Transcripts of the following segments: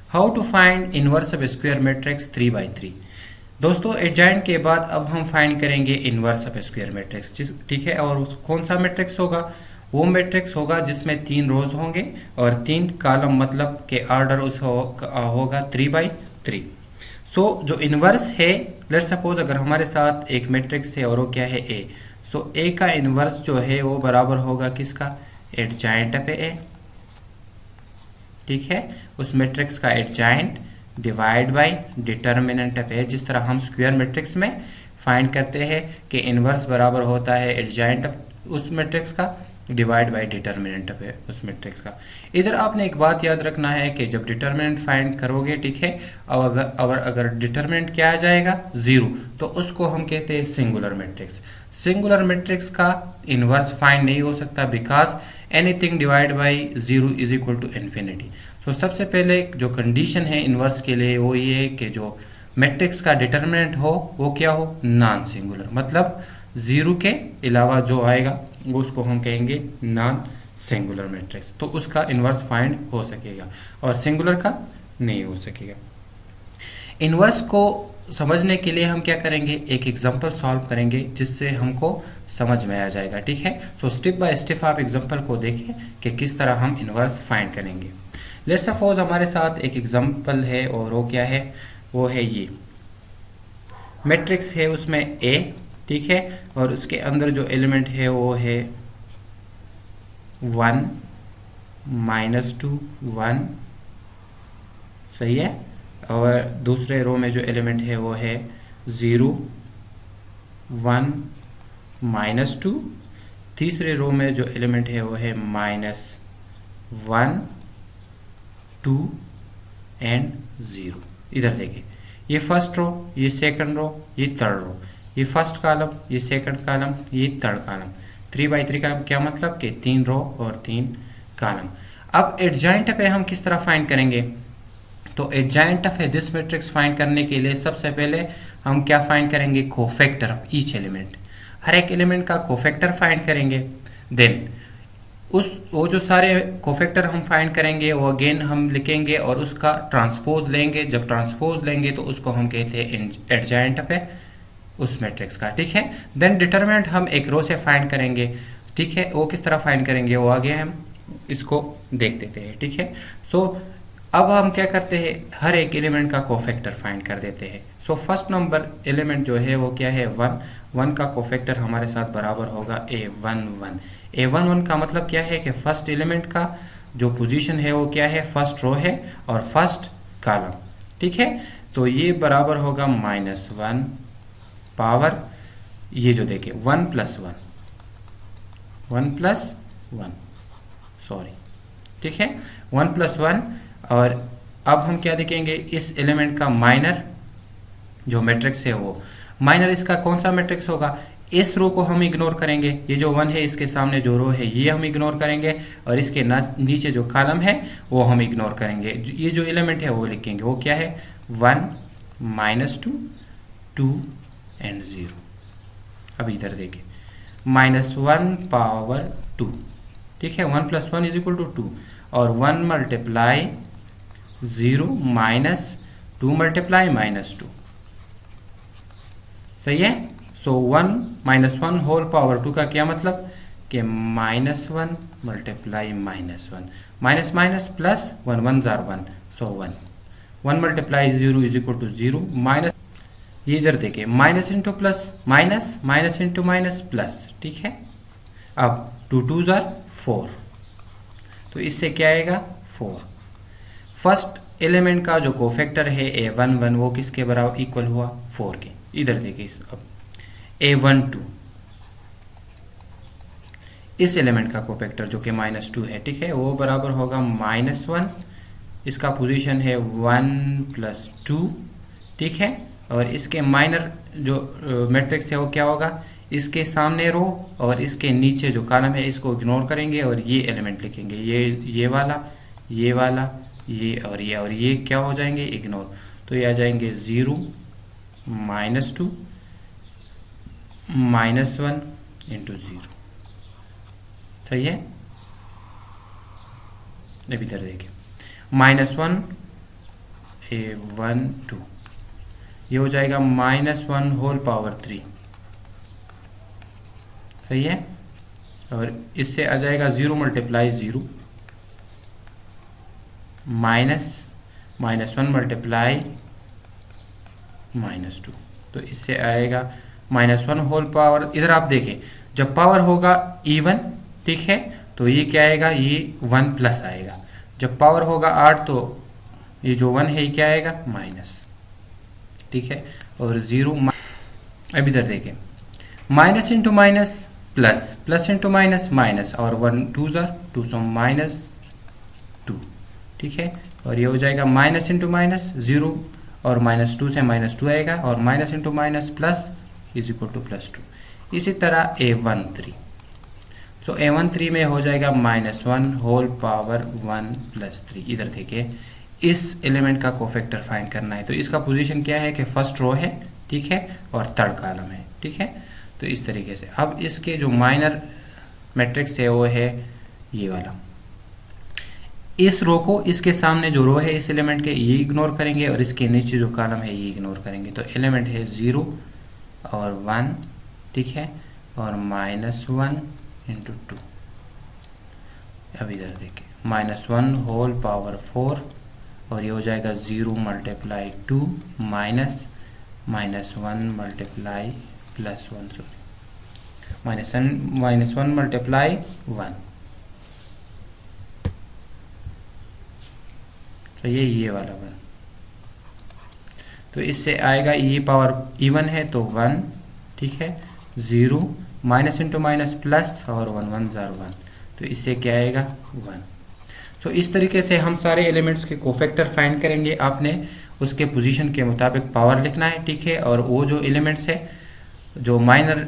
How to find inverse of square matrix 3/3। दोस्तों adjoint के बाद अब हम फाइंड करेंगे इनवर्स ऑफ स्क्वायर मैट्रिक्स, ठीक है। और कौन सा मैट्रिक्स होगा? वो मैट्रिक्स होगा जिसमें 3 रोज होंगे और 3 कॉलम, मतलब के ऑर्डर उस होगा 3/3। सो जो इनवर्स है, लेट्स सपोज अगर हमारे साथ एक मैट्रिक्स है और वो क्या है ए, सो ए का इनवर्स जो है वो बराबर होगा किसका? एडजॉइंट ऑफ ए, ठीक है। उस मैट्रिक्स का adjoint divide by determinant of A, जिस तरह हम स्क्वायर मैट्रिक्स में फाइंड करते हैं कि इनवर्स बराबर होता है एडजॉइंट ऑफ उस मैट्रिक्स का डिवाइड बाय डिटर्मिनेंट ऑफ उस मैट्रिक्स का। इधर आपने एक बात याद रखना है कि जब डिटर्मिनेंट फाइंड करोगे, ठीक है, अगर डिटर्मिनेंट क्या आ जाएगा 0, तो उसको हम कहते हैं सिंगुलर मैट्रिक्स। सिंगुलर मैट्रिक्स का इनवर्स फाइंड नहीं हो सकता because anything divide by 0 is equal to infinity. तो सबसे पहले जो कंडीशन है इनवर्स के लिए वो ये है कि जो मैट्रिक्स का डिटर्मिनेंट हो वो क्या हो? नॉन सिंगुलर, मतलब 0 के अलावा जो आएगा वो उसको हम कहेंगे नॉन सिंगुलर मैट्रिक्स। तो उसका इनवर्स फाइंड हो सकेगा और सिंगुलर का नहीं हो सकेगा। इनवर्स को समझने के लिए हम क्या करेंगे? एक एग्जांपल सॉल्व करेंगे जिससे हमको समझ में आ जाएगा, ठीक है। सो स्टेप बाय स्टेप आप एग्जांपल को देखें कि किस तरह हम इनवर्स फाइंड करेंगे। लेट्स सपोज हमारे साथ एक एग्जांपल है और वो क्या है? वो है ये मैट्रिक्स है, उसमें ए, ठीक है, और उसके अंदर जो एलिमेंट है वो है 1 -2 1, सही है। और दूसरे रो में जो एलिमेंट है वो है 0 1 -2। तीसरे रो में जो एलिमेंट है वो है -1 2 एंड 0। इधर देखिए, ये फर्स्ट रो, ये सेकंड रो, ये थर्ड रो, ये फर्स्ट कॉलम, ये सेकंड कॉलम, ये थर्ड कॉलम। 3/3 का क्या मतलब कि 3 रो और 3 कॉलम। अब एडजॉइंट पे हम किस तरह फाइंड करेंगे? तो adjoint of this matrix find करने के लिए सबसे पहले हम क्या फाइंड करेंगे? Cofactor of each element. हर एक एलिमेंट का कोफैक्टर फाइंड करेंगे। देन वो जो सारे कोफैक्टर हम फाइंड करेंगे वो अगेन हम लिखेंगे और उसका ट्रांसपोज लेंगे। जब ट्रांसपोज लेंगे तो उसको हम कहते हैं एडजॉइंट ऑफ उस मैट्रिक्स का, ठीक है। देन डिटर्मिनेंट हम एक रो से फाइंड करेंगे, ठीक है। वो किस तरह फाइंड करेंगे वो आगे हम इसको देख देते हैं, ठीक है। सो अब हम क्या करते हैं? हर एक एलिमेंट का कोफैक्टर फाइंड कर देते हैं। सो फर्स्ट नंबर एलिमेंट जो है वो क्या है? 1 का कोफैक्टर हमारे साथ बराबर होगा A11। A11 का मतलब क्या है कि फर्स्ट एलिमेंट का जो पोजीशन है वो क्या है? फर्स्ट रो है और फर्स्ट कॉलम, ठीक है। तो ये बराबर होगा -1 पावर, ये जो देखिए 1 + 1 सॉरी, ठीक है, 1 + 1। और अब हम क्या देखेंगे? इस एलिमेंट का माइनर जो मैट्रिक्स है वो माइनर इसका कौन सा मैट्रिक्स होगा? इस रो को हम इग्नोर करेंगे, ये जो 1 है इसके सामने जो रो है ये हम इग्नोर करेंगे और इसके नीचे जो कॉलम है वो हम इग्नोर करेंगे। ये जो एलिमेंट है वो लिखेंगे, वो क्या है? 1 -2 2 एंड 0। अब इधर देखिए, -1 पावर 2, ठीक है। 1 + 1 = 2 और 1 × 0 -2 × -2, सही है। सो 1 - 1 होल पावर 2 का क्या मतलब कि -1 × -1 माइनस प्लस 1 1 जार 1, सो 1 1 × 0 = 0 माइनस, ये इधर देखिए minus into plus minus, minus into minus plus, ठीक है। अब 2 2 जार 4, तो इससे क्या आएगा? 4। फर्स्ट एलिमेंट का जो कोफैक्टर है A11 वो किसके बराबर इक्वल हुआ? 4 के। इधर देखिए, अब A12 इस एलिमेंट का कोफैक्टर जो कि -2 है, ठीक है, वो बराबर होगा -1, इसका पोजीशन है 1 + 2, ठीक है। और इसके माइनर जो मैट्रिक्स है वो क्या होगा? इसके सामने रो और इसके नीचे जो कॉलम है इसको इग्नोर करेंगे और ये एलिमेंट लिखेंगे, ये वाला, ये वाला, ये और ये क्या हो जाएंगे? इग्नोर। तो ये आ जाएंगे 0 -2 -1 × 0, सही है। अब इधर देखिए, -1 A12 ये हो जाएगा -1 होल पावर 3, सही है। और इससे आ जाएगा 0 मल्टीप्लाई 0 -1 मल्टीप्लाई -2, तो इससे आएगा -1 होल पावर। इधर आप देखें जब पावर होगा इवन, ठीक है, तो ये क्या आएगा, ये 1 प्लस आएगा। जब पावर होगा 8 तो ये जो 1 है ये क्या आएगा, माइनस, ठीक है। और 0 अब इधर देखें minus into minus plus, plus into minus minus, और 1 2 ज़ार 2 सो -2, ठीक है। और ये हो जाएगा माइनस इंटू माइनस 0 और -2 से -2 आएगा, और minus into minus plus is equal to +2। इसी तरह A13, सो A13 में हो जाएगा -1 होल पावर 1 + 3। इधर देखिए इस एलिमेंट का कोफैक्टर फाइंड करना है, तो इसका पोजीशन क्या है कि फर्स्ट रो है, ठीक है, और थर्ड कॉलम है, ठीक है। तो इस तरीके से अब इसके जो माइनर मैट्रिक्स है वो है ये वाला। इस रो को, इसके सामने जो रो है इस एलिमेंट के, ये इग्नोर करेंगे, और इसके नीचे जो कॉलम है ये इग्नोर करेंगे। तो एलिमेंट है 0 और 1, ठीक है, और -1 इंटू 2। अब इधर देखिए -1 होल पावर 4, और ये हो जाएगा 0 multiply 2 minus -1 multiply +1, sorry -1 multiply 1, तो ये वाला 1। तो इससे आएगा ये पावर इवन है तो 1, ठीक है, 0 माइनस इंटू माइनस प्लस, और 1 1 ज़ार 1, तो इससे क्या आएगा 1। सो इस तरीके से हम सारे एलिमेंट्स के कोफैक्टर फाइंड करेंगे। आपने उसके पोजीशन के मुताबिक पावर लिखना है, ठीक है, और वो जो एलिमेंट्स है जो माइनर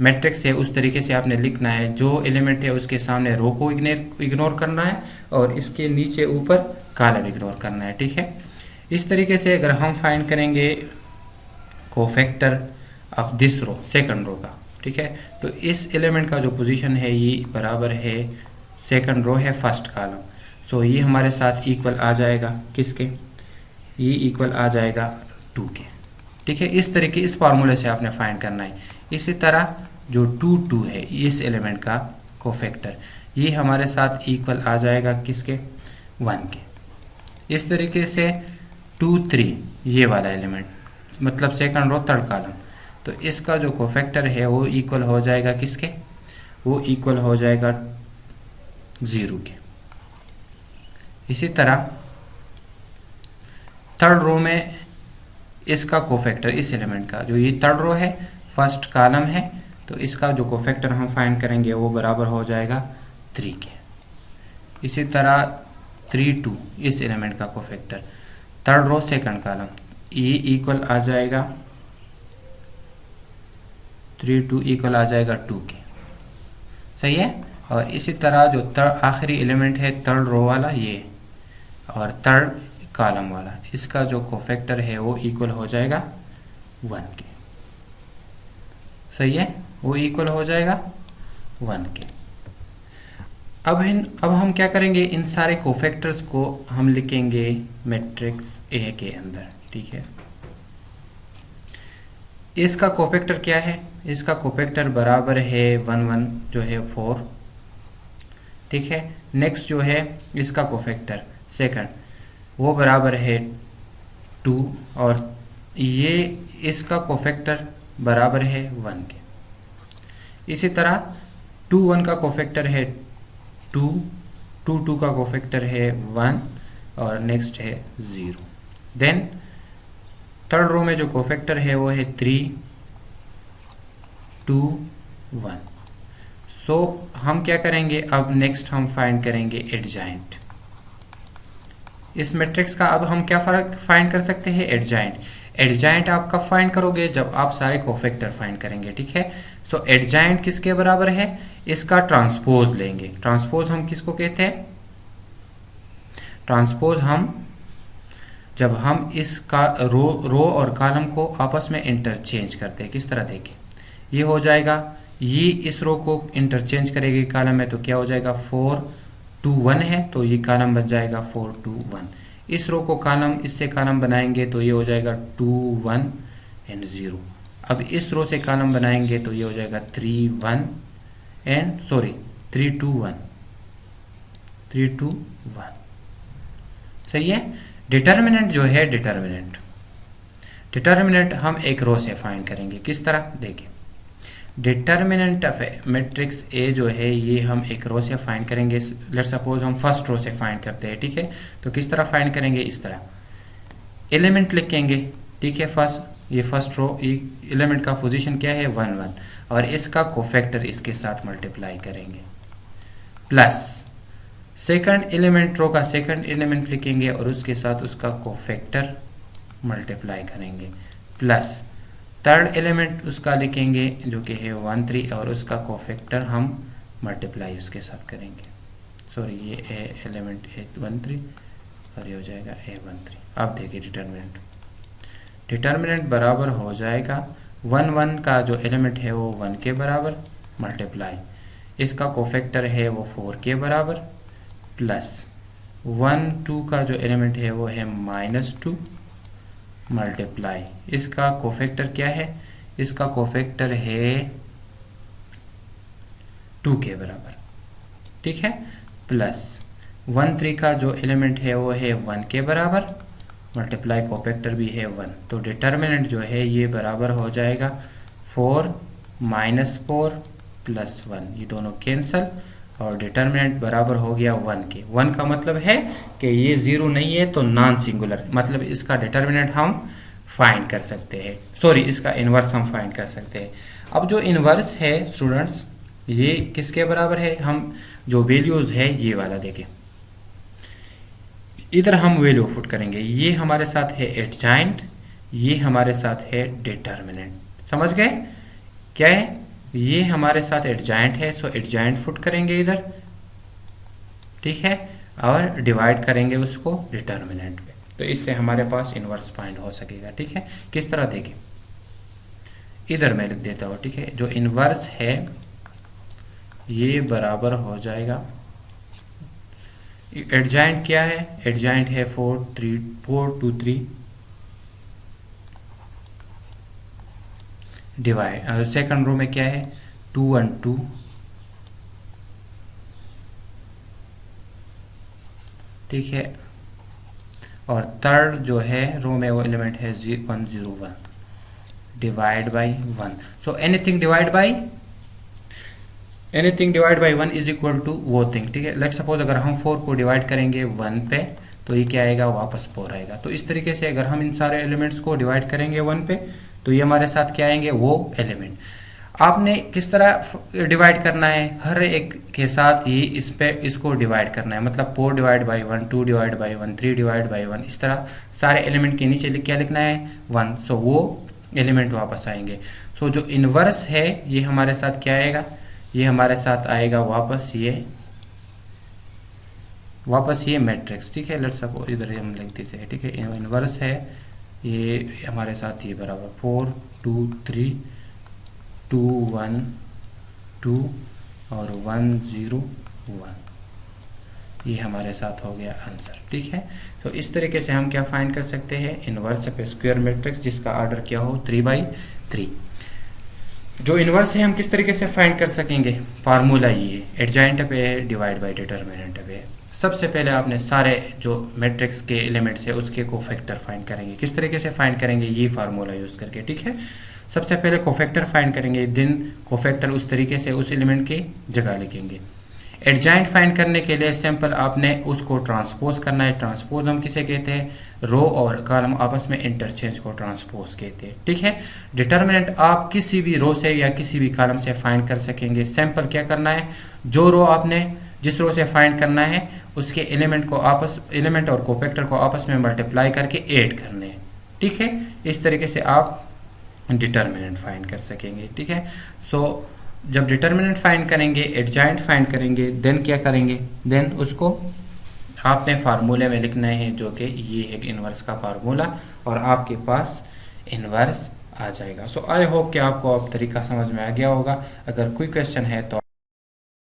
मैट्रिक्स है उस तरीके से आपने लिखना है। जो एलिमेंट है उसके सामने रो को इग्नोर करना है, और इसके नीचे ऊपर कॉलम इग्नोर करना है, ठीक है। इस तरीके से अगर हम फाइंड करेंगे cofactor of this row, second row का, ठीक है, तो इस एलिमेंट का जो पोजीशन है ये बराबर है, सेकंड रो है फर्स्ट कॉलम, सो ये हमारे साथ इक्वल आ जाएगा किसके, ये इक्वल आ जाएगा 2 के, ठीक है। इस तरीके इस फार्मूले से आपने फाइंड करना है। इसी तरह जो 2 2 है इस एलिमेंट का कोफैक्टर, ये हमारे साथ इक्वल आ जाएगा किसके, 1 के। इस तरीके से 2 3 ये वाला एलिमेंट, मतलब सेकंड रो थर्ड कॉलम, तो इसका जो कोफैक्टर है वो इक्वल हो जाएगा किसके, वो इक्वल हो जाएगा 0 के। इसी तरह थर्ड रो में इसका कोफैक्टर, इस एलिमेंट का, जो ये थर्ड रो है फर्स्ट कॉलम है, तो इसका जो कोफैक्टर हम फाइंड करेंगे वो बराबर हो जाएगा 3 के। इसी तरह 3 2 इस एलिमेंट का cofactor, third row second column, ये इक्वल आ जाएगा 3 2 इक्वल आ जाएगा 2 के, सही है। और इसी तरह जो आखिरी एलिमेंट है थर्ड रो वाला ये, और थर्ड कॉलम वाला, इसका जो कोफैक्टर है वो इक्वल हो जाएगा 1 के, सही है, वो इक्वल हो जाएगा 1 के। अब हम क्या करेंगे, इन सारे कोफैक्टर्स को हम लिखेंगे मैट्रिक्स ए के अंदर, ठीक है। इसका कोफैक्टर क्या है, इसका कोफैक्टर बराबर है 1 1 जो है 4, ठीक है। नेक्स्ट जो है इसका कोफैक्टर सेकंड, वो बराबर है 2, और ये इसका कोफैक्टर बराबर है 1 के। इसी तरह 2 1 का कोफैक्टर है 2 2 2 का कोफैक्टर है 1, और नेक्स्ट है 0। देन थर्ड रो में जो कोफैक्टर है वो है 3 2 1। सो हम क्या करेंगे, अब नेक्स्ट हम फाइंड करेंगे एडजॉइंट। इस मैट्रिक्स का अब हम क्या फर्क फाइंड कर सकते हैं, एडजॉइंट। एडजॉइंट आप कब फाइंड करोगे, जब आप सारे कोफैक्टर फाइंड करेंगे, ठीक है। सो एडजॉइंट किसके बराबर है, इसका ट्रांसपोज लेंगे। ट्रांसपोज हम किसको कहते हैं, ट्रांसपोज हम जब हम इसका रो और कॉलम को आपस में इंटरचेंज करते हैं। किस तरह देखें, ये हो जाएगा, ये इस रो को इंटरचेंज करेगी कॉलम में, तो क्या हो जाएगा 4 2 1 है, तो ये कॉलम बन जाएगा 4 2 1। इस रो को कॉलम इससे कॉलम बनाएंगे तो ये हो जाएगा 2 1 एंड 0। अब इस रो से कॉलम बनाएंगे तो ये हो जाएगा 3 1 एंड 3 2 1 3 2 1। सही है। डिटर्मिनेंट जो है, डिटर्मिनेंट हम एक रो से फाइंड करेंगे। किस तरह, देखिए डिटर्मिनेंट ऑफ मैट्रिक्स ए जो है ये हम एक रो से फाइंड करेंगे। लेट्स सपोज हम फर्स्ट रो से फाइंड करते हैं, ठीक है। तो किस तरह फाइंड करेंगे, इस तरह एलिमेंट लिखेंगे, ठीक है। ये फर्स्ट रो, एलिमेंट का पोजीशन क्या है 1 1, और इसका कोफैक्टर इसके साथ मल्टीप्लाई करेंगे, प्लस सेकंड एलिमेंट, रो का सेकंड एलिमेंट लिखेंगे और उसके साथ उसका कोफैक्टर मल्टीप्लाई करेंगे, प्लस थर्ड एलिमेंट उसका लिखेंगे जो कि है 1 3 और उसका कोफैक्टर हम मल्टीप्लाई उसके साथ करेंगे। ये एलिमेंट है 1 3 और ये हो जाएगा A1 3। अब देखिए डिटर्मिनेंट बराबर हो जाएगा 1 1 का जो एलिमेंट है वो 1 के बराबर मल्टीप्लाई, इसका कोफैक्टर है वो 4 के बराबर, प्लस 1 2 का जो एलिमेंट है वो है -2 मल्टीप्लाई, इसका कोफैक्टर क्या है, इसका कोफैक्टर है 2 के बराबर, ठीक है, प्लस 1 3 का जो एलिमेंट है वो है 1 के बराबर मल्टीप्लाई, कोफैक्टर भी है 1। तो डिटर्मिनेंट जो है ये बराबर हो जाएगा 4 -4 प्लस 1, ये दोनों कैंसल, और डिटर्मिनेंट बराबर हो गया 1 के। 1 का मतलब है कि ये 0 नहीं है तो नॉन सिंगुलर, मतलब इसका डिटर्मिनेंट हम फाइंड कर सकते हैं, इसका इन्वर्स हम फाइंड कर सकते हैं। अब जो इन्वर्स है स्टूडेंट्स, ये किसके बराबर है, हम जो वैल्यूज है ये वाला देखें, इधर हम वैल्यू पुट करेंगे, ये हमारे साथ है एडजॉइंट, ये हमारे साथ है डिटर्मिनेंट। समझ गए क्या है, ये हमारे साथ एडजॉइंट है, सो एडजॉइंट पुट करेंगे इधर, ठीक है, और डिवाइड करेंगे उसको डिटर्मिनेंट पे, तो इससे हमारे पास इन्वर्स फाइंड हो सकेगा, ठीक है। किस तरह देखें, इधर मैं लिख देता हूँ, ठीक है। जो इन्वर्स है ये बराबर हो जाएगा, एडजॉइंट क्या है, एडजॉइंट है 4 2 3 डिवाइड, सेकंड रो में क्या है 2 1 2, ठीक है, और थर्ड जो है रो में वो एलिमेंट है 1 0 1 divide by 1। So anything divide by 1 is equal to वो थिंग, ठीक है। लेट सपोज अगर हम 4 को डिवाइड करेंगे 1 पे तो ये क्या आएगा, वापस 4 आएगा। तो इस तरीके से अगर हम इन सारे एलिमेंट्स को डिवाइड करेंगे 1 पे तो ये हमारे साथ क्या आएंगे, वो एलिमेंट। आपने किस तरह डिवाइड करना है, हर एक के साथ ये इस पे इसको डिवाइड करना है, मतलब 4 divide by 1 2 divide by 1 3 divide by 1, इस तरह सारे एलिमेंट के नीचे क्या लिखना है 1, सो वो एलिमेंट वापस आएंगे। सो जो इन्वर्स है ये हमारे साथ क्या आएगा, ये हमारे साथ आएगा वापस ये मैट्रिक्स, ठीक है। लेट्स सपोज इधर हम लिख देते हैं, ठीक है, इन्वर्स है ये हमारे साथ ये बराबर 4 2 3 2 1 2 और 1 0 1, ये हमारे साथ हो गया आंसर, ठीक है। तो इस तरीके से हम क्या फाइंड कर सकते हैं, इन्वर्स ऑफ स्क्वायर मैट्रिक्स जिसका ऑर्डर क्या हो 3/3। जो इन्वर्स है हम किस तरीके से फाइंड कर सकेंगे, फार्मूला ये एडजॉइंट पे है डिवाइड बाई डिटर्मिनेंट पे। सबसे पहले आपने सारे जो मैट्रिक्स के एलिमेंट्स है उसके कोफैक्टर फाइंड करेंगे। किस तरीके से फाइंड करेंगे, ये फार्मूला यूज करके, ठीक है। सबसे पहले कोफैक्टर फाइंड करेंगे, देन कोफैक्टर उस तरीके से उस एलिमेंट की जगह लिखेंगे। एडजॉइंट फाइंड करने के लिए सिंपल आपने उसको ट्रांसपोज करना है। ट्रांसपोज हम किसे कहते हैं, रो और कॉलम आपस में इंटरचेंज को ट्रांसपोज कहते हैं, ठीक है। डिटर्मिनेंट आप किसी भी रो से या किसी भी कॉलम से फाइंड कर सकेंगे। सिंपल क्या करना है, जो रो आपने जिस रो से फाइंड करना है उसके एलिमेंट और कोफैक्टर को आपस में मल्टीप्लाई करके ऐड करने हैं, ठीक है। इस तरीके से आप डिटर्मिनेंट फाइंड कर सकेंगे, ठीक है। सो जब डिटर्मिनेंट फाइंड करेंगे, एडजॉइंट फाइंड करेंगे, देन क्या करेंगे, देन उसको आपने फार्मूले में लिखना है जो कि ये है इन्वर्स का फार्मूला, और आपके पास इन्वर्स आ जाएगा। सो आई होप कि आपको अब तरीका समझ में आ गया होगा। अगर कोई क्वेश्चन है तो